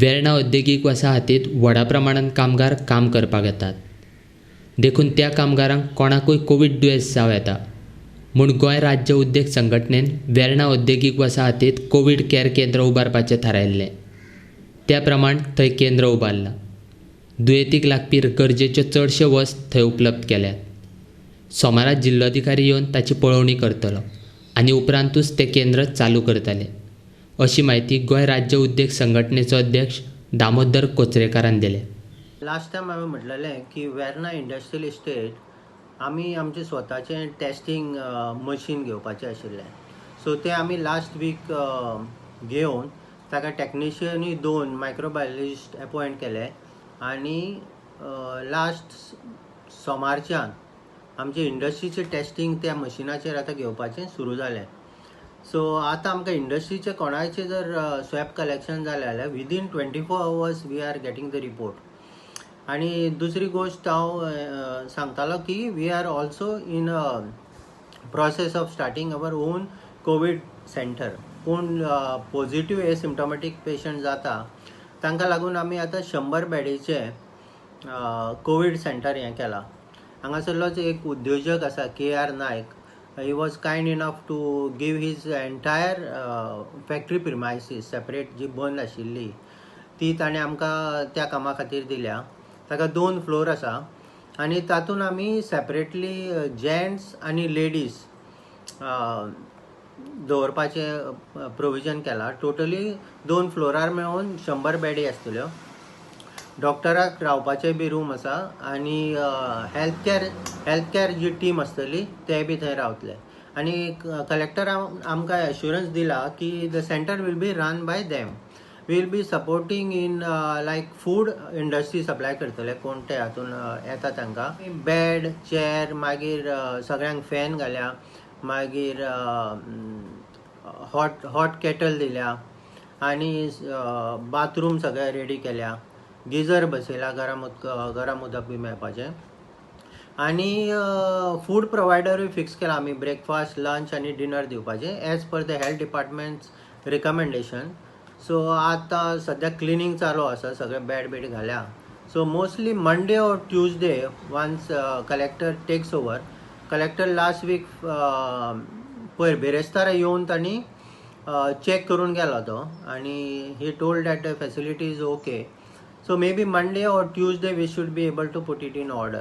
वेर्णा औद्योगिक वसाहतीत व्हडा प्रमाणात कामगार काम करपाक येतात. देखून त्या कामगारांक कोणाकूय कोवीड दुयेंस जावं येता म्हूण गोंय राज्य उद्देग संघटनेन वेर्णा औद्योगिक वसाहतीत कोवीड कॅर केंद्र उबारपाचें थारायल्लें. त्या प्रमाण थंय केंद्र उबारलां. दुयेंतीक लागपी गरजेच्यो चडश्यो वस्त थंय उपलब्ध केल्यात. सोमारा जिल्लोधिकारी येवन ताची पळोवणी करतलो आनी उपरांतूच तें केंद्र चालू करतले, अशी माहिती गोंय राज्य उद्देग संघटनेचो अध्यक्ष दामोदर कोचरेकारान दिली. लास्ट टायम हांवें म्हटलेलें की वेर्ना इंडस्ट्रियल इस्टेट आमी आमचें स्वताचें टेस्टींग मशीन घेवपाचें आशिल्लें. सो तें आमी लास्ट वीक घेवन ताका टॅक्निशियनूय 2 मायक्रोबायोलॉजिस्ट अपॉयंट केले आनी लास्ट सोमारच्यान आमचे इंडस्ट्रीचें टेस्टींग त्या मशिनाचेर आतां घेवपाचें सुरू जालें. सो आतां आमकां इंडस्ट्रीचें कोणाचें जर स्वॅब कलेक्शन जालें जाल्यार within 24 hours we are getting the report. आणि दुसरी गोष्ट हांव सांगतालो की we are also in process of starting our own covid centre. पूण पॉझिटिव्ह एसिम्टोमॅटीक पेशंट जाता तांकां लागून आमी आतां 100 बेडीचें कोवीड सेंटर हें केलां. हांगासरलोच एक उद्योजक आसा KR Nayak. He was kind enough to give his entire factory premises separate जी बंद आशिल्ली ती ताणें आमकां त्या कामा खातीर दिल्या. ताका 2 फ्लोर आसा आनी तातूंत आमी सेपरेटली जेंट्स आनी लेडीज दवरपाचें प्रोविजन केलां. टोटली 2 फ्लोरार मेळून 100 बेडी आसतल्यो. डॉक्टराक रावपाचे बी रूम आसा आनी हेल्थ केअर जी टीम आसतली ते बी थंय रावतले. आनी कलेक्टरान आमकां एश्युरन्स दिला की the centre will be run by them. Will be supporting in like food industry supply करतले कोण ते हातून येता तांकां. बेड चेअर मागीर सगळ्यांक फॅन घाल्या, मागीर हॉट केटल दिल्या आनी बाथरूम सगळे रेडी केल्या. गिजर बसयला गरम उदक बी मेळपाचें. आनी फूड प्रोवायडरूय फिक्स केला आमी ब्रेकफास्ट लंच आनी डिनर दिवपाचें as per the health department's recommendation. So आतां सद्या क्लिनींग चालू आसा, सगळे बेड घाल्या. So mostly Monday or Tuesday once collector takes over. Collector last week पयर बेरेस्तारा येवन तांणी चॅक करून गेलो तो आनी he told that the facility is okay. So maybe Monday or Tuesday we should be able to put it in order.